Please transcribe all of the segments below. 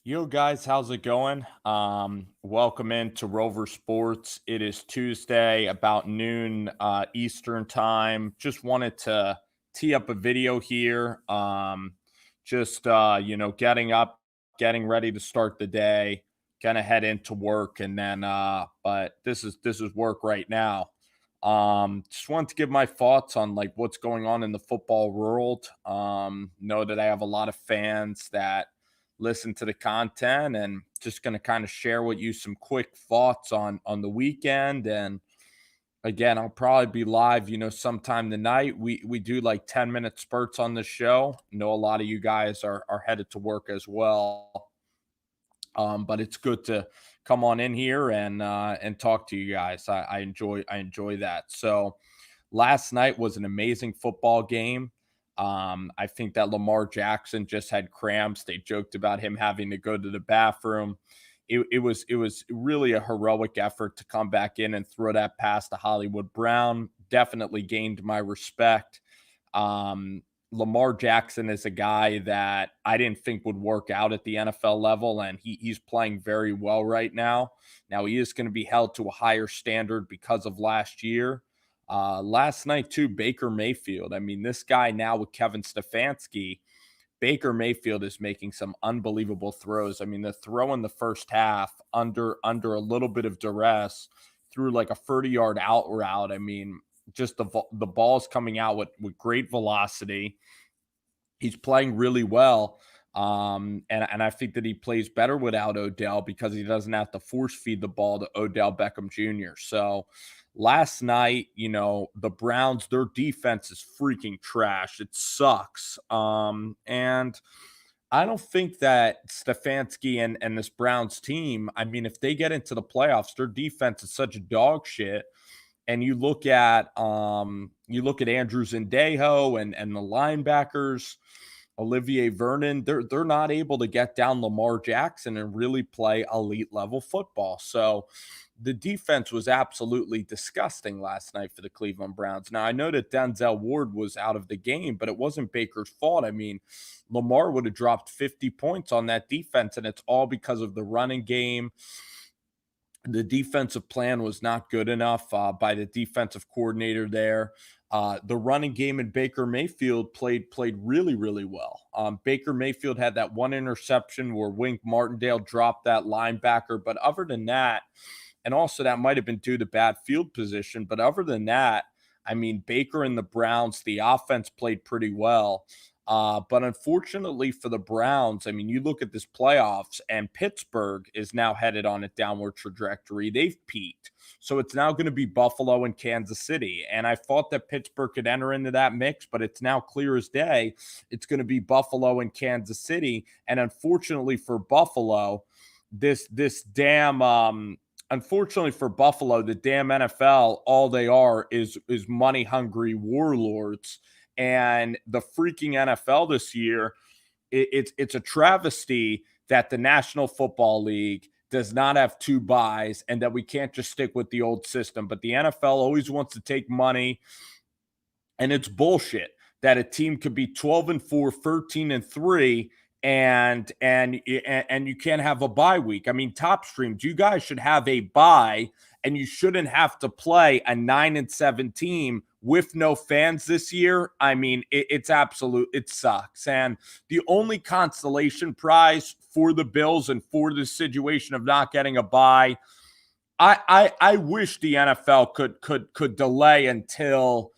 Yo guys, how's it going? Welcome into Rover Sports. It is Tuesday, about noon Eastern time. Just wanted to tee up a video here. Just getting up, getting ready to start the day, gonna head into work, and then but this is work right now. Just wanted to give my thoughts on like what's going on in the football world. Know that I have a lot of fans that listen to the content, and just going to kind of share with you some quick thoughts on the weekend. And again, I'll probably be live, sometime tonight. We do like 10-minute spurts on the show. I know a lot of you guys are headed to work as well. But it's good to come on in here and talk to you guys. I enjoy that. So last night was an amazing football game. I think that Lamar Jackson just had cramps. They joked about him having to go to the bathroom. It was really a heroic effort to come back in and throw that pass to Hollywood Brown. Definitely gained my respect. Um, Lamar Jackson is a guy that I didn't think would work out at the NFL level, and he's playing very well right now. Now he is going to be held to a higher standard because of last year. Last night too, Baker Mayfield. I mean, this guy now with Kevin Stefanski, Baker Mayfield is making some unbelievable throws. I mean, the throw in the first half under a little bit of duress through like a 30-yard out route. I mean, just the ball's coming out with great velocity. He's playing really well. And I think that he plays better without Odell because he doesn't have to force feed the ball to Odell Beckham Jr. So last night, the Browns, their defense is freaking trash. It sucks. And I don't think that Stefanski and this Browns team, I mean, if they get into the playoffs, their defense is such dog shit. And you look at Andrews and Dejo and the linebackers, Olivier Vernon, they're not able to get down Lamar Jackson and really play elite level football. So the defense was absolutely disgusting last night for the Cleveland Browns. Now I know that Denzel Ward was out of the game, but it wasn't Baker's fault. I mean, Lamar would have dropped 50 points on that defense, and it's all because of the running game. The defensive plan was not good enough by the defensive coordinator there. The running game in Baker Mayfield played really, really well. Baker Mayfield had that one interception where Wink Martindale dropped that linebacker, but other than that, and also that might have been due to bad field position, but other than that, I mean, Baker and the Browns, the offense played pretty well. But unfortunately for the Browns, I mean, you look at this playoffs, and Pittsburgh is now headed on a downward trajectory. They've peaked. So it's now going to be Buffalo and Kansas City. And I thought that Pittsburgh could enter into that mix, but it's now clear as day. It's going to be Buffalo and Kansas City. And unfortunately for Buffalo, this damn unfortunately for Buffalo, the damn NFL, all they are is money hungry warlords. And the freaking NFL this year, it's a travesty that the National Football League does not have two buys and that we can't just stick with the old system. But the NFL always wants to take money, and it's bullshit that a team could be 12-4, 13-3, and you can't have a bye week. I mean, Top Streams, you guys should have a bye, and you shouldn't have to play a 9-7 team with no fans this year. I mean, it's absolute, it sucks. And the only consolation prize for the Bills and for the situation of not getting a bye, I wish the NFL could delay until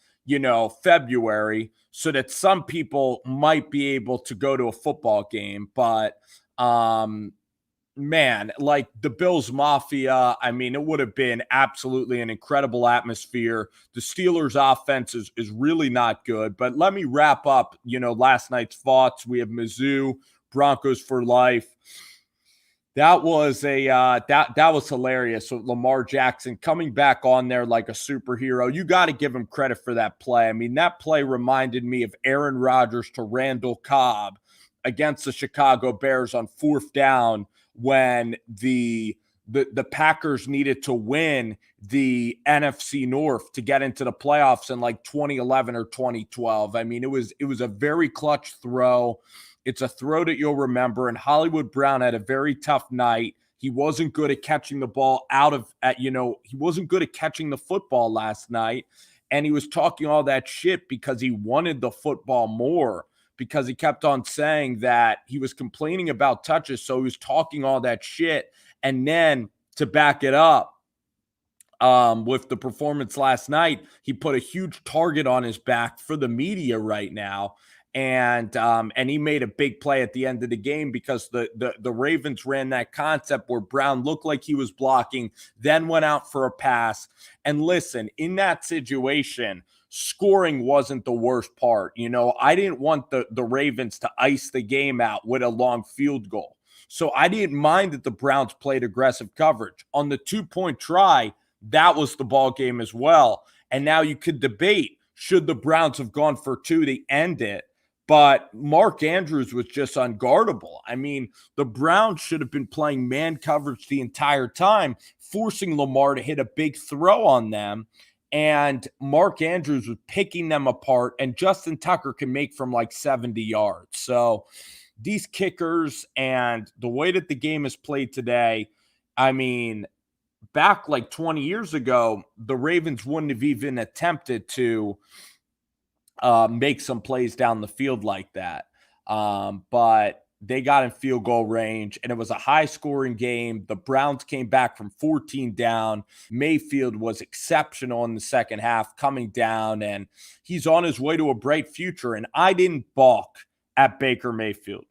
February, so that some people might be able to go to a football game. But man, like the Bills Mafia, I mean, it would have been absolutely an incredible atmosphere. The Steelers offense is really not good. But let me wrap up, last night's thoughts. We have Mizzou, Broncos for life. That was that was hilarious. So Lamar Jackson coming back on there like a superhero. You got to give him credit for that play. I mean, that play reminded me of Aaron Rodgers to Randall Cobb against the Chicago Bears on fourth down when the the Packers needed to win the NFC North to get into the playoffs in like 2011 or 2012. I mean, it was a very clutch throw. It's a throw that you'll remember. And Hollywood Brown had a very tough night. He wasn't good at catching the ball he wasn't good at catching the football last night. And he was talking all that shit because he wanted the football more, because he kept on saying that he was complaining about touches. So he was talking all that shit. And then to back it up, with the performance last night, he put a huge target on his back for the media right now. And he made a big play at the end of the game because the Ravens ran that concept where Brown looked like he was blocking, then went out for a pass. And listen, in that situation, scoring wasn't the worst part. I didn't want the Ravens to ice the game out with a long field goal. So I didn't mind that the Browns played aggressive coverage. On the 2-point try, that was the ball game as well. And now you could debate, should the Browns have gone for 2 to end it? But Mark Andrews was just unguardable. I mean, the Browns should have been playing man coverage the entire time, forcing Lamar to hit a big throw on them. And Mark Andrews was picking them apart, and Justin Tucker can make from like 70 yards. So these kickers and the way that the game is played today, I mean, back like 20 years ago, the Ravens wouldn't have even attempted to make some plays down the field like that. But they got in field goal range, and it was a high-scoring game. The Browns came back from 14 down. Mayfield was exceptional in the second half, coming down, and he's on his way to a bright future. And I didn't balk at Baker Mayfield.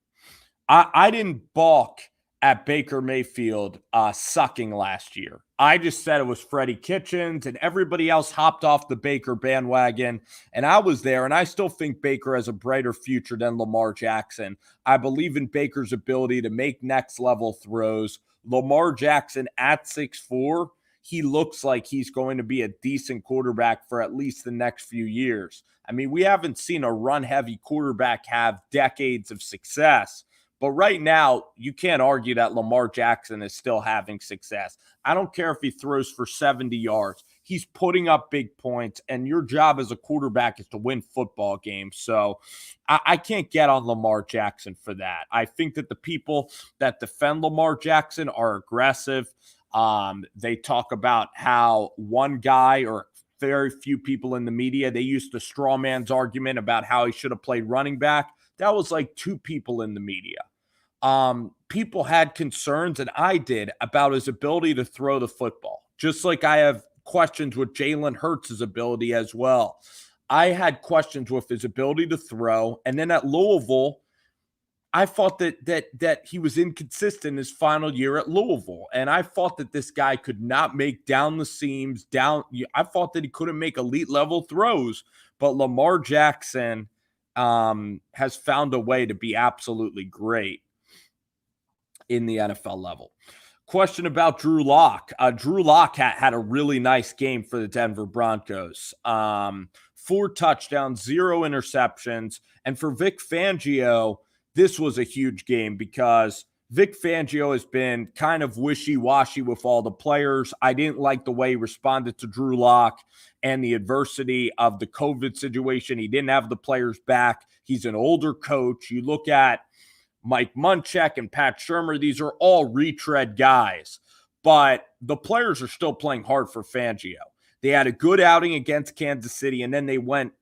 I didn't balk at Baker Mayfield sucking last year. I just said it was Freddie Kitchens, and everybody else hopped off the Baker bandwagon, and I was there, and I still think Baker has a brighter future than Lamar Jackson. I believe in Baker's ability to make next-level throws. Lamar Jackson at 6'4", he looks like he's going to be a decent quarterback for at least the next few years. I mean, we haven't seen a run-heavy quarterback have decades of success. But right now, you can't argue that Lamar Jackson is still having success. I don't care if he throws for 70 yards. He's putting up big points, and your job as a quarterback is to win football games. So I can't get on Lamar Jackson for that. I think that the people that defend Lamar Jackson are aggressive. They talk about how one guy or very few people in the media, they used the straw man's argument about how he should have played running back. That was like 2 people in the media. People had concerns, and I did, about his ability to throw the football. Just like I have questions with Jalen Hurts' ability as well. I had questions with his ability to throw. And then at Louisville, I thought that he was inconsistent his final year at Louisville. And I thought that this guy could not make down the seams, I thought that he couldn't make elite level throws. But Lamar Jackson has found a way to be absolutely great in the NFL level. Question about Drew Locke. Drew Locke had a really nice game for the Denver Broncos. 4 touchdowns, 0 interceptions. And for Vic Fangio, this was a huge game because Vic Fangio has been kind of wishy-washy with all the players. I didn't like the way he responded to Drew Locke and the adversity of the COVID situation. He didn't have the players back. He's an older coach. You look at Mike Munchak and Pat Shurmur. These are all retread guys, but the players are still playing hard for Fangio. They had a good outing against Kansas City, and then they went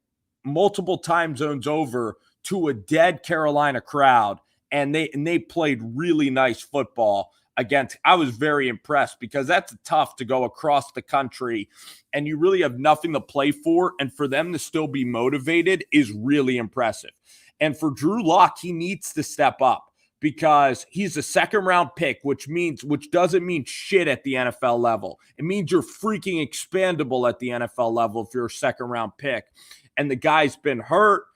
multiple time zones over to a dead Carolina crowd, and they played really nice football against. I was very impressed because that's tough to go across the country and you really have nothing to play for, and for them to still be motivated is really impressive. And for Drew Locke, he needs to step up because he's a second-round pick, which doesn't mean shit at the NFL level. It means you're freaking expandable at the NFL level if you're a second-round pick. And the guy's been hurt.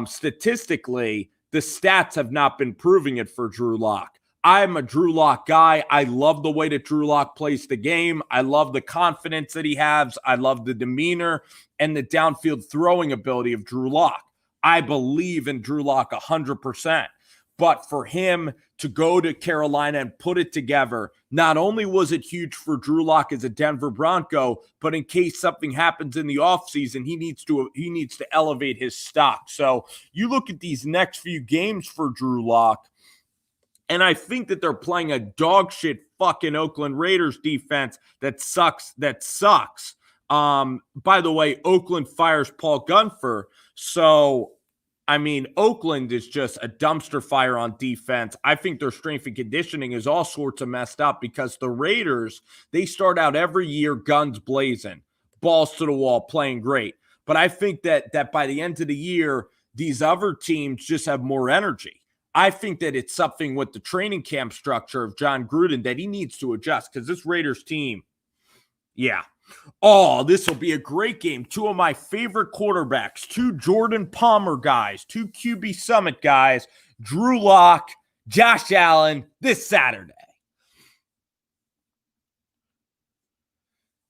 Statistically, the stats have not been proving it for Drew Locke. I'm a Drew Locke guy. I love the way that Drew Locke plays the game. I love the confidence that he has. I love the demeanor and the downfield throwing ability of Drew Locke. I believe in Drew Locke 100%. But for him to go to Carolina and put it together, not only was it huge for Drew Locke as a Denver Bronco, but in case something happens in the offseason, he needs to elevate his stock. So you look at these next few games for Drew Locke, and I think that they're playing a dog shit fucking Oakland Raiders defense that sucks. By the way, Oakland fires Paul Gunfer. So, I mean, Oakland is just a dumpster fire on defense. I think their strength and conditioning is all sorts of messed up because the Raiders, they start out every year guns blazing, balls to the wall, playing great. But I think that by the end of the year, these other teams just have more energy. I think that it's something with the training camp structure of John Gruden that he needs to adjust because this Raiders team, yeah. Oh, this will be a great game. Two of my favorite quarterbacks, two Jordan Palmer guys, two QB Summit guys, Drew Locke, Josh Allen, this Saturday.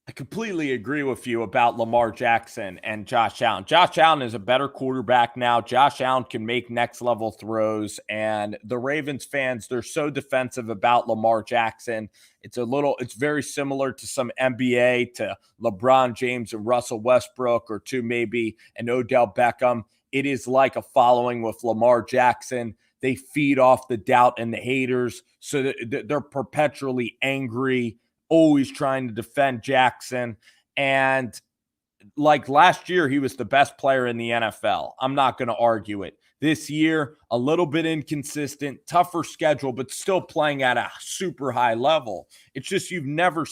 I completely agree with you about Lamar Jackson and Josh Allen. Josh Allen is a better quarterback now. Josh Allen can make next level throws, and the Ravens fans, they're so defensive about Lamar Jackson. It's very similar to some NBA, to LeBron James and Russell Westbrook, or to maybe an Odell Beckham. It is like a following with Lamar Jackson. They feed off the doubt and the haters, so that they're perpetually angry, always trying to defend Jackson. And like last year, he was the best player in the NFL. I'm not going to argue it. This year, a little bit inconsistent, tougher schedule, but still playing at a super high level. It's just you've never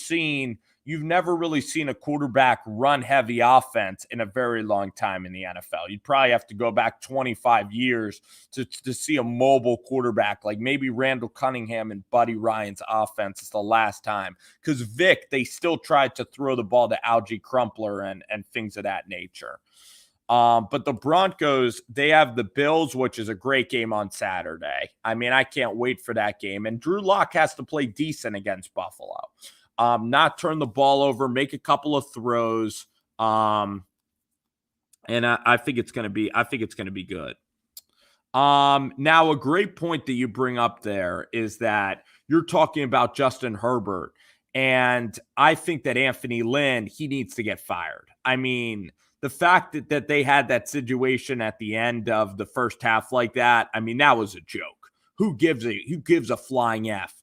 really seen a quarterback run heavy offense in a very long time in the NFL. You'd probably have to go back 25 years to see a mobile quarterback, like maybe Randall Cunningham and Buddy Ryan's offense is the last time. Because Vic, they still tried to throw the ball to Algie Crumpler and things of that nature. But the Broncos, they have the Bills, which is a great game on Saturday. I mean, I can't wait for that game. And Drew Locke has to play decent against Buffalo. Not turn the ball over, make a couple of throws. And I think it's going to be good. Now a great point that you bring up there is that you're talking about Justin Herbert. And I think that Anthony Lynn, he needs to get fired. I mean, the fact that they had that situation at the end of the first half like that, I mean, that was a joke. Who gives a flying F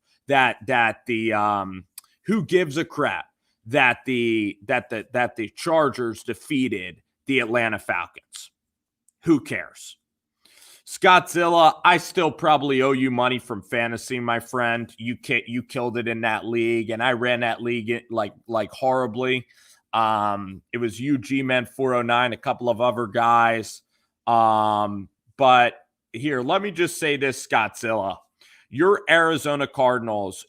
who gives a crap that the Chargers defeated the Atlanta Falcons? Who cares? Scottzilla, I still probably owe you money from fantasy, my friend. You killed it in that league, and I ran that league like horribly. It was you, G-Men 409, a couple of other guys. But here, let me just say this, Scottzilla. Your Arizona Cardinals,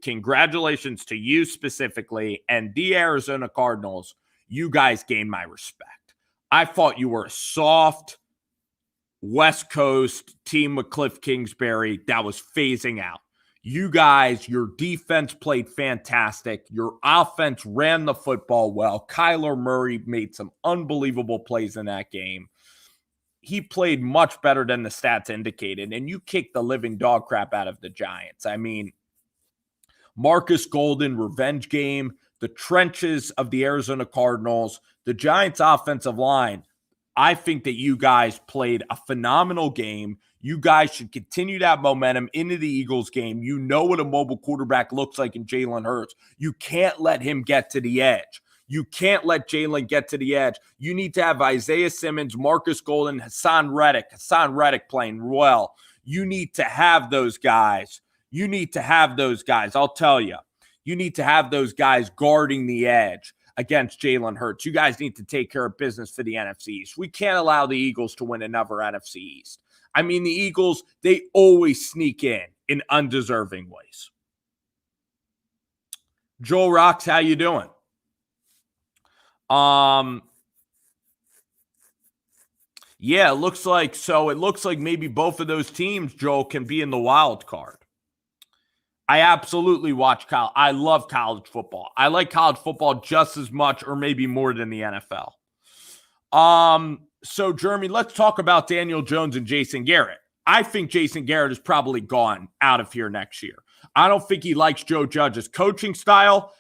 congratulations to you specifically, and the Arizona Cardinals, you guys gained my respect. I thought you were a soft West Coast team with Cliff Kingsbury that was phasing out. You guys, your defense played fantastic. Your offense ran the football well. Kyler Murray made some unbelievable plays in that game. He played much better than the stats indicated, and you kicked the living dog crap out of the Giants. I mean, Marcus Golden, revenge game, the trenches of the Arizona Cardinals, the Giants' offensive line. I think that you guys played a phenomenal game. You guys should continue that momentum into the Eagles game. You know what a mobile quarterback looks like in Jalen Hurts. You can't let him get to the edge. You can't let Jalen get to the edge. You need to have Isaiah Simmons, Marcus Golden, Hassan Reddick playing well. You need to have those guys. I'll tell you. You need to have those guys guarding the edge against Jalen Hurts. You guys need to take care of business for the NFC East. We can't allow the Eagles to win another NFC East. I mean, the Eagles, they always sneak in undeserving ways. Joel Rocks, how you doing? Yeah, it looks like maybe both of those teams, Joel, can be in the wild card. I absolutely watch college. I love college football. I like college football just as much or maybe more than the NFL. So, Jeremy, let's talk about Daniel Jones and Jason Garrett. I think Jason Garrett is probably gone out of here next year. I don't think he likes Joe Judge's coaching style.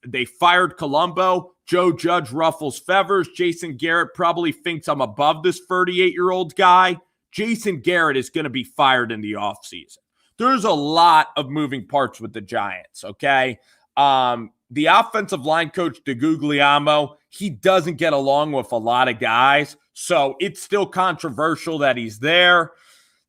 They fired Colombo. Joe Judge ruffles feathers. Jason Garrett probably thinks I'm above this 38-year-old guy. Jason Garrett is going to be fired in the offseason. There's a lot of moving parts with the Giants, okay? The offensive line coach, DeGuglielmo, he doesn't get along with a lot of guys, so it's still controversial that he's there.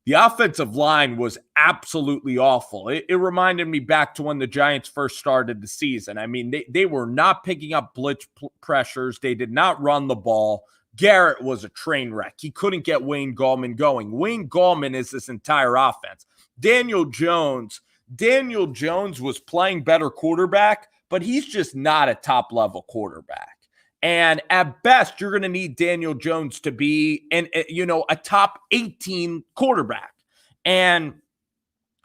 The offensive line was absolutely awful. It reminded me back to when the Giants first started the season. I mean, they were not picking up blitz pressures. They did not run the ball. Garrett was a train wreck. He couldn't get Wayne Gallman going. Wayne Gallman is this entire offense. Daniel Jones was playing better quarterback, but he's just not a top-level quarterback. And at best, you're going to need Daniel Jones to be a top 18 quarterback. And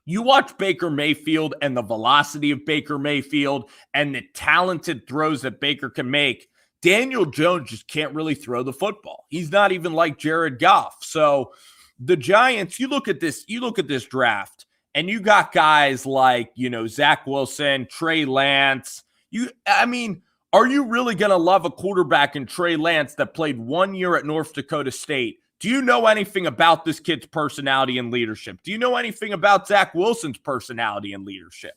you watch Baker Mayfield and the velocity of Baker Mayfield and the talented throws that Baker can make. Daniel Jones just can't really throw the football. He's not even like Jared Goff. So the Giants, you look at this draft, and you got guys like, Zach Wilson, Trey Lance. Are you really going to love a quarterback in Trey Lance that played 1 year at North Dakota State? Do you know anything about this kid's personality and leadership? Do you know anything about Zach Wilson's personality and leadership?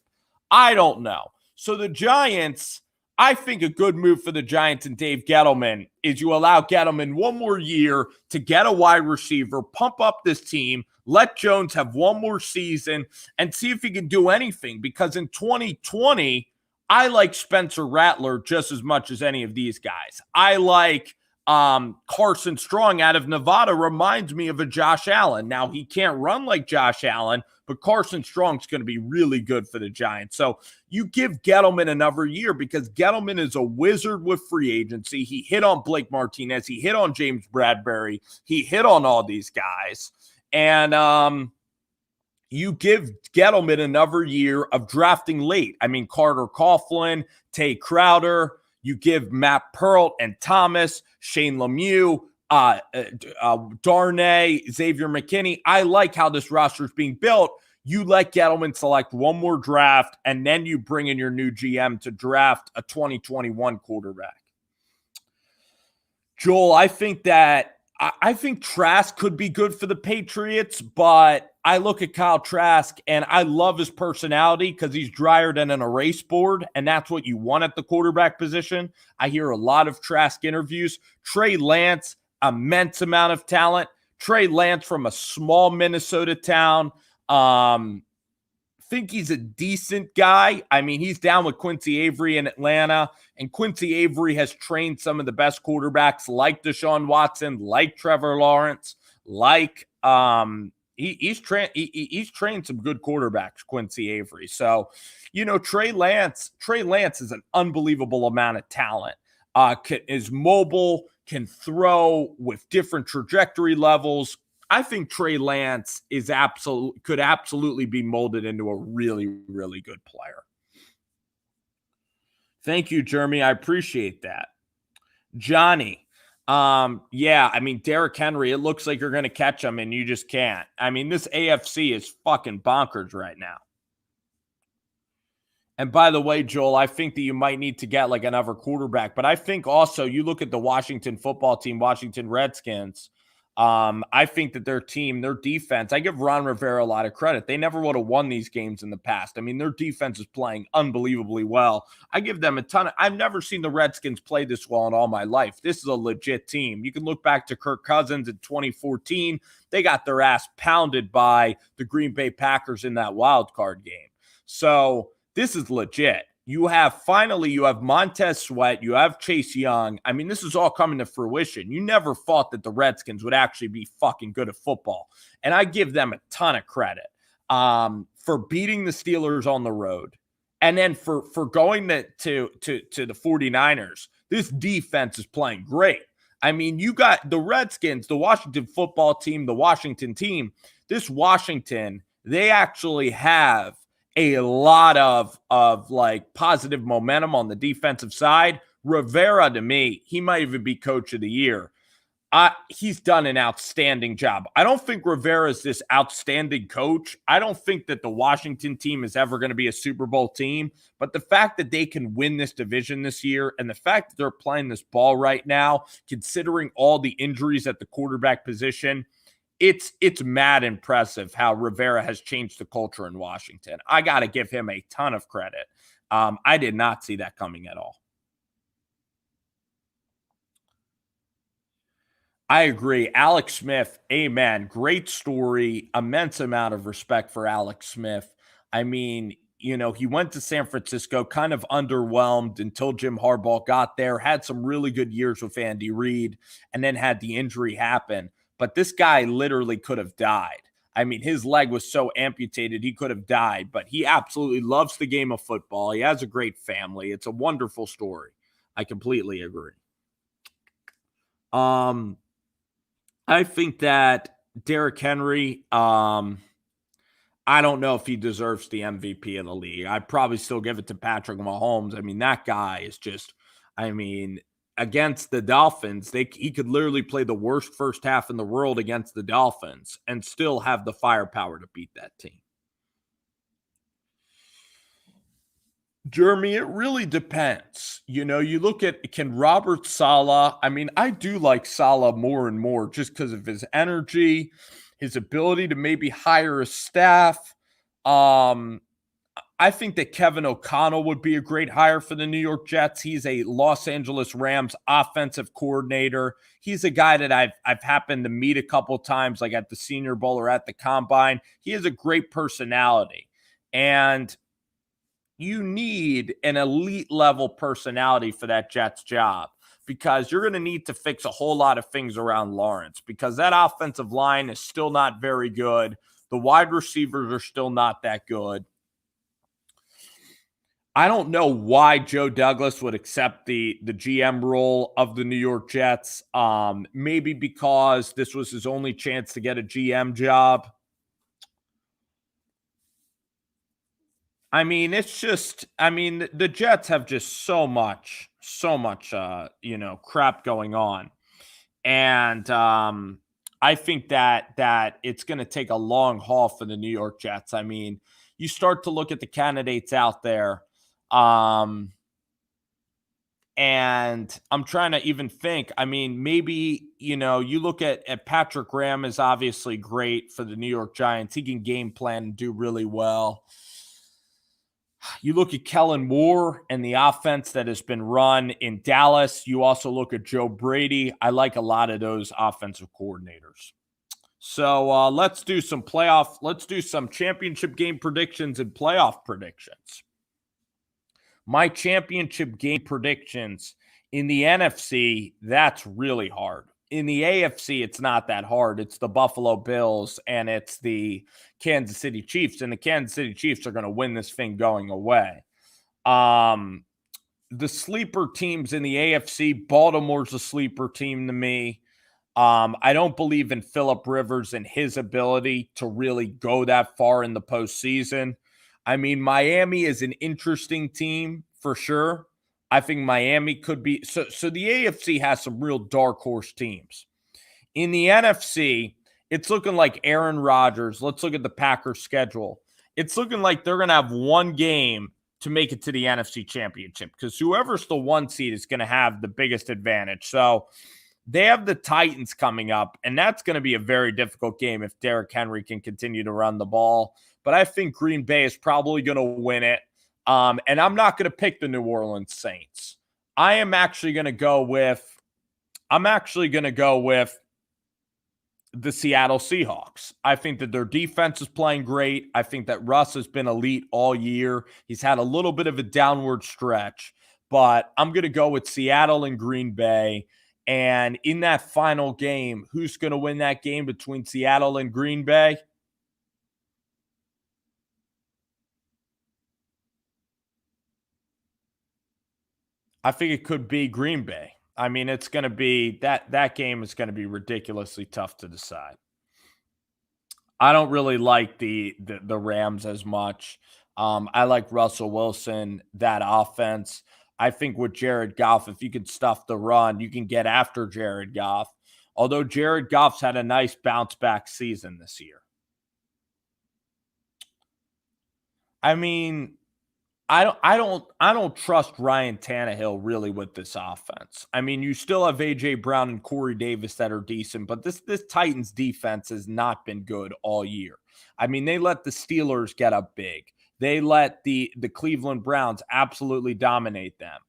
I don't know. So the Giants, I think a good move for the Giants and Dave Gettleman is you allow Gettleman 1 more year to get a wide receiver, pump up this team, let Jones have 1 more season, and see if he can do anything. Because in 2020, I like Spencer Rattler just as much as any of these guys. I like Carson Strong out of Nevada, reminds me of a Josh Allen. Now, he can't run like Josh Allen, but Carson Strong's going to be really good for the Giants. So you give Gettleman another year because Gettleman is a wizard with free agency. He hit on Blake Martinez. He hit on James Bradbury. He hit on all these guys. And you give Gettleman another year of drafting late. I mean, Carter Coughlin, Tay Crowder. You give Matt Pearl and Thomas, Shane Lemieux, Darnay, Xavier McKinney. I like how this roster is being built. You let Gettleman select 1 more draft, and then you bring in your new GM to draft a 2021 quarterback. Joel, I think Trask could be good for the Patriots, but I look at Kyle Trask and I love his personality because he's drier than an erase board, and that's what you want at the quarterback position. I hear a lot of Trask interviews. Trey Lance, immense amount of talent. Trey Lance from a small Minnesota town. Think he's a decent guy. I mean, he's down with Quincy Avery in Atlanta, and Quincy Avery has trained some of the best quarterbacks like Deshaun Watson, like Trevor Lawrence, like he's trained some good quarterbacks, Quincy Avery. So, Trey Lance is an unbelievable amount of talent. Is mobile, can throw with different trajectory levels. I think Trey Lance could absolutely be molded into a really, really good player. Thank you, Jeremy. I appreciate that. Johnny, Derrick Henry, it looks like you're going to catch him and you just can't. I mean, this AFC is fucking bonkers right now. And by the way, Joel, I think that you might need to get like another quarterback, but I think also you look at the Washington football team, Washington Redskins. I think that their defense, I give Ron Rivera a lot of credit. They never would have won these games in the past. I mean, their defense is playing unbelievably well. I give them I've never seen the Redskins play this well in all my life. This is a legit team. You can look back to Kirk Cousins in 2014. They got their ass pounded by the Green Bay Packers in that wild card game. So this is legit. You have Montez Sweat. You have Chase Young. I mean, this is all coming to fruition. You never thought that the Redskins would actually be fucking good at football. And I give them a ton of credit for beating the Steelers on the road. And then for going to the 49ers. This defense is playing great. I mean, you got the Redskins, the Washington football team, the Washington team. This Washington, they actually have a lot of like positive momentum on the defensive side. Rivera, to me, he might even be coach of the year. He's done an outstanding job. I don't think Rivera is this outstanding coach. I don't think that the Washington team is ever going to be a Super Bowl team. But the fact that they can win this division this year and the fact that they're playing this ball right now, considering all the injuries at the quarterback position, it's mad impressive how Rivera has changed the culture in Washington. I got to give him a ton of credit. I did not see that coming at all. I agree. Alex Smith, amen. Great story. Immense amount of respect for Alex Smith. I mean, he went to San Francisco, kind of underwhelmed until Jim Harbaugh got there, had some really good years with Andy Reid, and then had the injury happen. But this guy literally could have died. I mean, his leg was so amputated, he could have died, but he absolutely loves the game of football. He has a great family. It's a wonderful story. I completely agree. I think that Derrick Henry, I don't know if he deserves the MVP of the league. I'd probably still give it to Patrick Mahomes. I mean, that guy is just, against the Dolphins, he could literally play the worst first half in the world against the Dolphins and still have the firepower to beat that team. Jeremy, it really depends. You look at, can Robert Saleh, I do like Saleh more and more just because of his energy, his ability to maybe hire a staff. I think that Kevin O'Connell would be a great hire for the New York Jets. He's a Los Angeles Rams offensive coordinator. He's a guy that I've happened to meet a couple times, like at the Senior Bowl or at the Combine. He has a great personality. And you need an elite level personality for that Jets job because you're going to need to fix a whole lot of things around Lawrence because that offensive line is still not very good. The wide receivers are still not that good. I don't know why Joe Douglas would accept the GM role of the New York Jets. Maybe because this was his only chance to get a GM job. It's just, the Jets have just so much, crap going on. And I think that it's going to take a long haul for the New York Jets. You start to look at the candidates out there. And I'm trying to even think, maybe, you look at Patrick Graham is obviously great for the New York Giants. He can game plan and do really well. You look at Kellen Moore and the offense that has been run in Dallas. You also look at Joe Brady. I like a lot of those offensive coordinators. So let's do some championship game predictions and playoff predictions. My championship game predictions in the NFC, that's really hard. In the AFC, it's not that hard. It's the Buffalo Bills and it's the Kansas City Chiefs. And the Kansas City Chiefs are going to win this thing going away. The sleeper teams in the AFC, Baltimore's a sleeper team to me. I don't believe in Phillip Rivers and his ability to really go that far in the postseason. Miami is an interesting team for sure. I think Miami could be so the AFC has some real dark horse teams. In the NFC, it's looking like Aaron Rodgers. Let's look at the Packers schedule. It's looking like they're going to have one game to make it to the NFC Championship because whoever's the one seed is going to have the biggest advantage. So they have the Titans coming up, and that's going to be a very difficult game if Derrick Henry can continue to run the ball. But I think Green Bay is probably going to win it. And I'm not going to pick the New Orleans Saints. I'm actually going to go with the Seattle Seahawks. I think that their defense is playing great. I think that Russ has been elite all year. He's had a little bit of a downward stretch, but I'm going to go with Seattle and Green Bay. And in that final game, who's going to win that game between Seattle and Green Bay? I think it could be Green Bay. It's going to be that game is going to be ridiculously tough to decide. I don't really like the Rams as much. I like Russell Wilson, that offense. I think with Jared Goff, if you can stuff the run, you can get after Jared Goff. Although Jared Goff's had a nice bounce back season this year. I mean, I don't trust Ryan Tannehill really with this offense. I mean, you still have AJ Brown and Corey Davis that are decent, but this Titans defense has not been good all year. I mean, they let the Steelers get up big. They let the Cleveland Browns absolutely dominate them.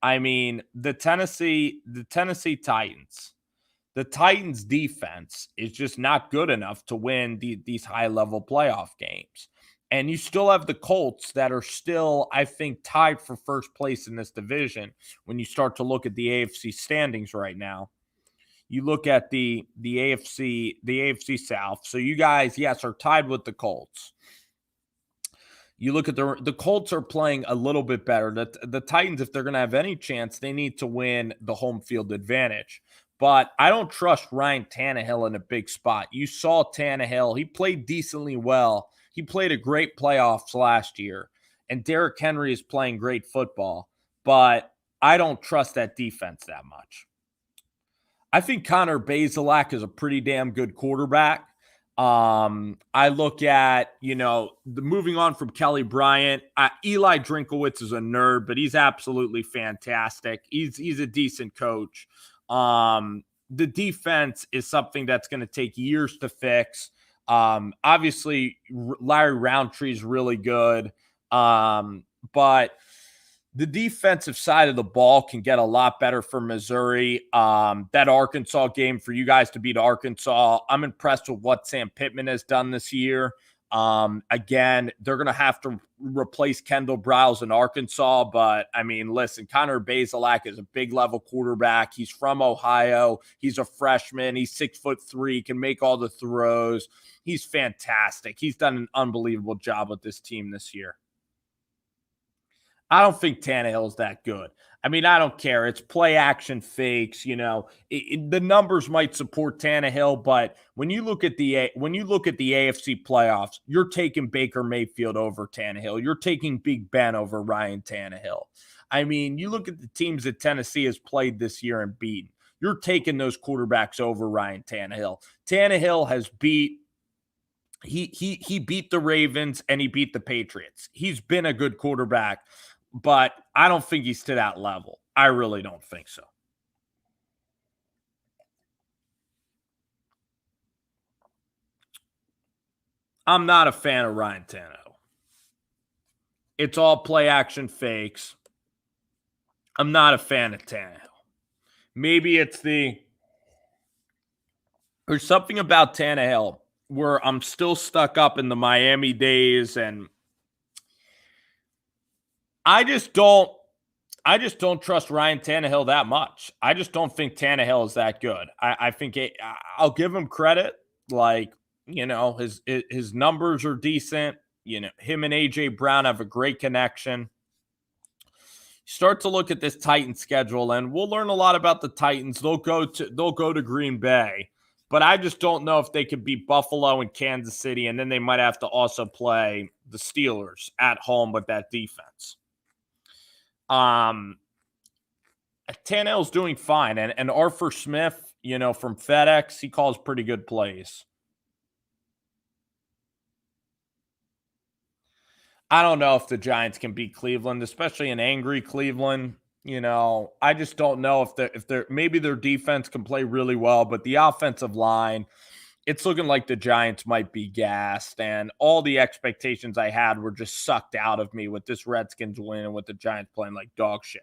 I mean, the Tennessee Titans. The Titans defense is just not good enough to win these high-level playoff games. And you still have the Colts that are still, I think, tied for first place in this division when you start to look at the AFC standings right now. You look at the AFC South. So you guys, yes, are tied with the Colts. You look at the Colts are playing a little bit better. The Titans, if they're going to have any chance, they need to win the home field advantage. But I don't trust Ryan Tannehill in a big spot. You saw Tannehill. He played decently well. He played a great playoffs last year. And Derrick Henry is playing great football. But I don't trust that defense that much. I think Connor Bazelak is a pretty damn good quarterback. I look at, moving on from Kelly Bryant, Eli Drinkowitz is a nerd, but he's absolutely fantastic. He's a decent coach. The defense is something that's going to take years to fix. Obviously, Larry Roundtree is really good. But the defensive side of the ball can get a lot better for Missouri. That Arkansas game for you guys to beat Arkansas, I'm impressed with what Sam Pittman has done this year. Again, they're going to have to replace Kendall Briles in Arkansas. But, I mean, listen, Connor Bazelak is a big-level quarterback. He's from Ohio. He's a freshman. He's 6'3", can make all the throws. He's fantastic. He's done an unbelievable job with this team this year. I don't think Tannehill is that good. I mean, I don't care. It's play action fakes. The numbers might support Tannehill, but when you look at the AFC playoffs, you're taking Baker Mayfield over Tannehill. You're taking Big Ben over Ryan Tannehill. I mean, you look at the teams that Tennessee has played this year and beaten. You're taking those quarterbacks over Ryan Tannehill. Tannehill has beat. He beat the Ravens and he beat the Patriots. He's been a good quarterback. But I don't think he's to that level. I really don't think so. I'm not a fan of Ryan Tannehill. It's all play action fakes. I'm not a fan of Tannehill. Maybe there's something about Tannehill where I'm still stuck up in the Miami days, and I just don't trust Ryan Tannehill that much. I just don't think Tannehill is that good. I think I'll give him credit. His numbers are decent. Him and AJ Brown have a great connection. Start to look at this Titans schedule, and we'll learn a lot about the Titans. They'll go to Green Bay, but I just don't know if they could beat Buffalo and Kansas City, and then they might have to also play the Steelers at home with that defense. Tannehill's doing fine, and Arthur Smith, from FedEx, he calls pretty good plays. I don't know if the Giants can beat Cleveland, especially an angry Cleveland. I just don't know if maybe their defense can play really well, but the offensive line, it's looking like the Giants might be gassed, and all the expectations I had were just sucked out of me with this Redskins win and with the Giants playing like dog shit.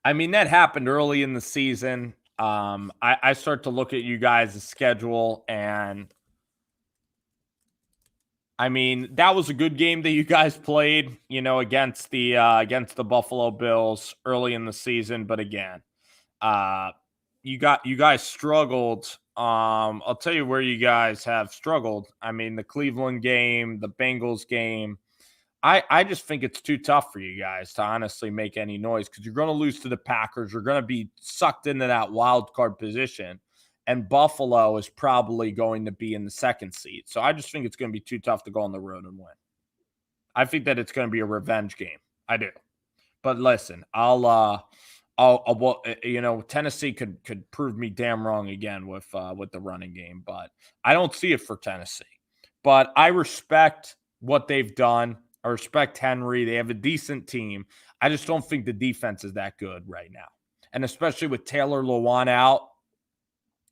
I mean, that happened early in the season. I start to look at you guys' schedule, and I mean, that was a good game that you guys played, against the Buffalo Bills early in the season. But again, you guys struggled. I'll tell you where you guys have struggled. I mean, the Cleveland game, the Bengals game. I just think it's too tough for you guys to honestly make any noise because you're going to lose to the Packers. You're going to be sucked into that wild card position, and Buffalo is probably going to be in the second seed. So I just think it's going to be too tough to go on the road and win. I think that it's going to be a revenge game. I do. But listen, I'll Well, Tennessee could prove me damn wrong again with the running game, but I don't see it for Tennessee. But I respect what they've done. I respect Henry. They have a decent team. I just don't think the defense is that good right now. And especially with Taylor Lewan out,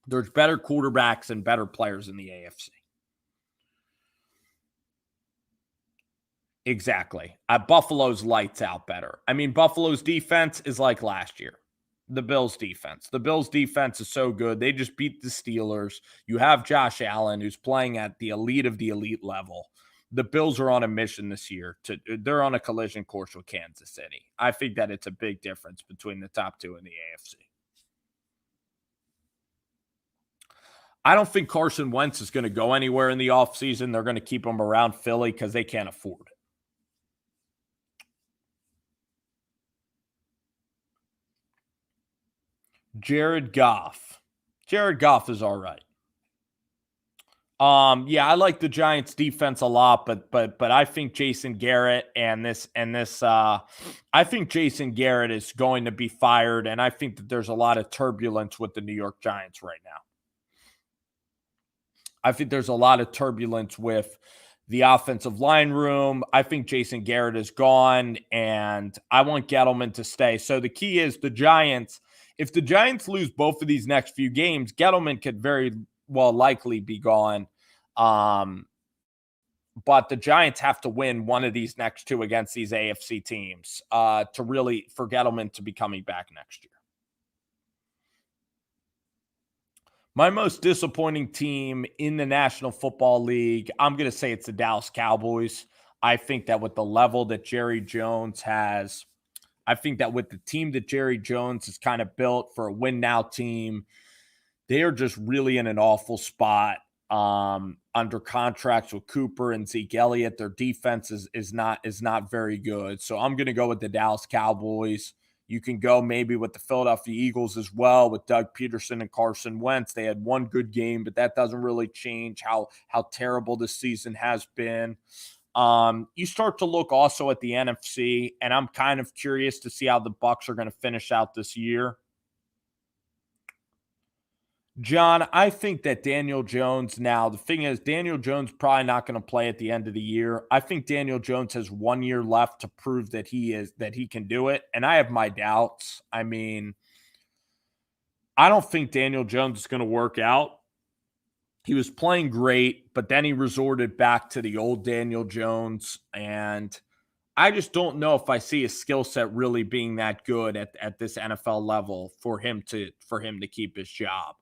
there's better quarterbacks and better players in the AFC. Exactly. Buffalo's lights out better. I mean, Buffalo's defense is like last year. The Bills defense. The Bills defense is so good. They just beat the Steelers. You have Josh Allen, who's playing at the elite level. The Bills are on a mission this year. They're on a collision course with Kansas City. I think that it's a big difference between the top two in the AFC. I don't think Carson Wentz is going to go anywhere in the offseason. They're going to keep him around Philly because they can't afford it. Jared Goff. Jared Goff is all right. Yeah, I like the Giants defense a lot, but I think Jason Garrett I think Jason Garrett is going to be fired, and I think that there's a lot of turbulence with the New York Giants right now. I think there's a lot of turbulence with the offensive line room. I think Jason Garrett is gone, and I want Gettleman to stay. So the key is the Giants. If the Giants lose both of these next few games, Gettleman could very well likely be gone. But the Giants have to win one of these next two against these AFC teams for Gettleman to be coming back next year. My most disappointing team in the National Football League, I'm going to say it's the Dallas Cowboys. I think that with the level that Jerry Jones has, I think that with the team that Jerry Jones has kind of built for a win-now team, they are just really in an awful spot. Under contracts with Cooper and Zeke Elliott, their defense is not very good. So I'm going to go with the Dallas Cowboys. You can go maybe with the Philadelphia Eagles as well with Doug Peterson and Carson Wentz. They had one good game, but that doesn't really change how terrible this season has been. You start to look also at the NFC, and I'm kind of curious to see how the Bucs are going to finish out this year. John, I think that Daniel Jones now, the thing is, Daniel Jones probably not going to play at the end of the year. I think Daniel Jones has 1 year left to prove that he can do it. And I have my doubts. I mean, I don't think Daniel Jones is going to work out. He was playing great, but then he resorted back to the old Daniel Jones. And I just don't know if I see his skill set really being that good at this NFL level for him to keep his job.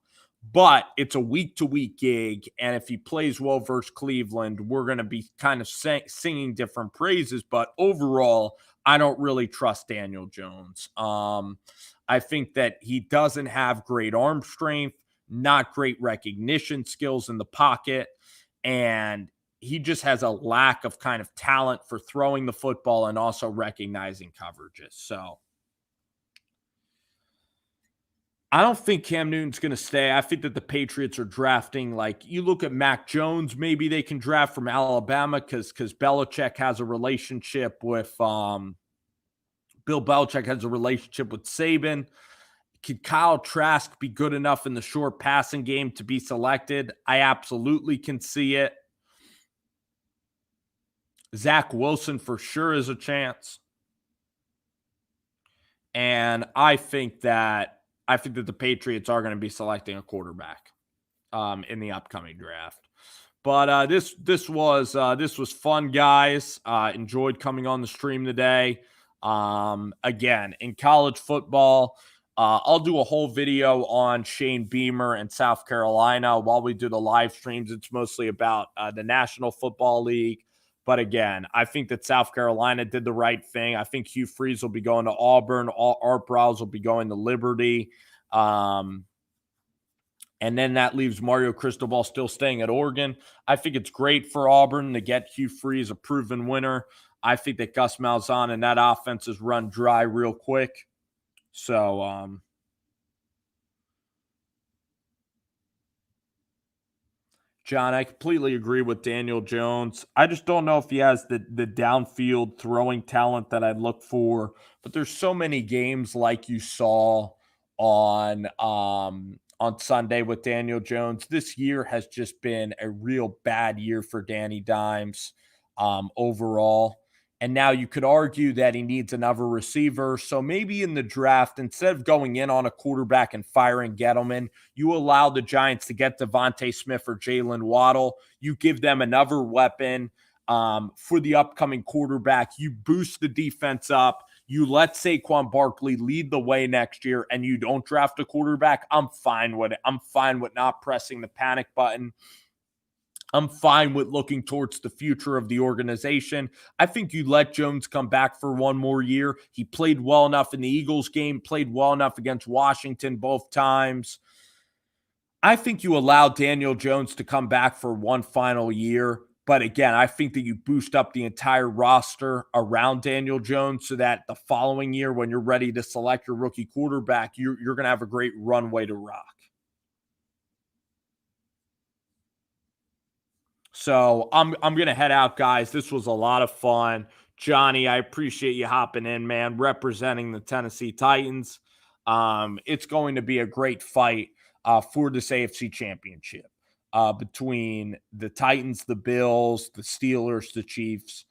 But it's a week-to-week gig, and if he plays well versus Cleveland, we're going to be kind of singing different praises. But overall, I don't really trust Daniel Jones. I think that he doesn't have great arm strength, not great recognition skills in the pocket, and he just has a lack of kind of talent for throwing the football and also recognizing coverages. So I don't think Cam Newton's going to stay. I think that the Patriots are drafting, like, you look at Mac Jones, maybe they can draft from Alabama because Belichick has a relationship with Bill Belichick has a relationship with Saban. Could Kyle Trask be good enough in the short passing game to be selected? I absolutely can see it. Zach Wilson for sure is a chance. And I think that the Patriots are going to be selecting a quarterback in the upcoming draft. But this was fun, guys. Enjoyed coming on the stream today. Again, in college football, I'll do a whole video on Shane Beamer and South Carolina while we do the live streams. It's mostly about the National Football League. But again, I think that South Carolina did the right thing. I think Hugh Freeze will be going to Auburn. Art Browse will be going to Liberty. And then that leaves Mario Cristobal still staying at Oregon. I think it's great for Auburn to get Hugh Freeze, a proven winner. I think that Gus Malzahn and that offense is run dry real quick. So, John, I completely agree with Daniel Jones. I just don't know if he has the downfield throwing talent that I'd look for. But there's so many games like you saw on Sunday with Daniel Jones. This year has just been a real bad year for Danny Dimes overall. And now you could argue that he needs another receiver. So maybe in the draft, instead of going in on a quarterback and firing Gettleman, you allow the Giants to get Devontae Smith or Jalen Waddle. You give them another weapon for the upcoming quarterback. You boost the defense up. You let Saquon Barkley lead the way next year, and you don't draft a quarterback. I'm fine with it. I'm fine with not pressing the panic button. I'm fine with looking towards the future of the organization. I think you let Jones come back for one more year. He played well enough in the Eagles game, played well enough against Washington both times. I think you allow Daniel Jones to come back for one final year. But again, I think that you boost up the entire roster around Daniel Jones so that the following year, when you're ready to select your rookie quarterback, you're going to have a great runway to rock. So I'm going to head out, guys. This was a lot of fun. Johnny, I appreciate you hopping in, man, representing the Tennessee Titans. It's going to be a great fight for this AFC Championship between the Titans, the Bills, the Steelers, the Chiefs.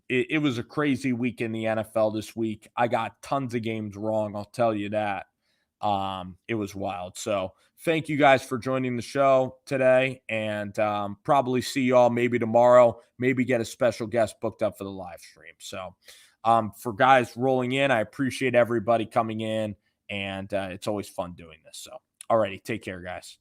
It was a crazy week in the NFL this week. I got tons of games wrong, I'll tell you that. It was wild. So thank you guys for joining the show today, and probably see y'all maybe tomorrow, maybe get a special guest booked up for the live stream. So for guys rolling in, I appreciate everybody coming in, and it's always fun doing this. So, alrighty, take care, guys.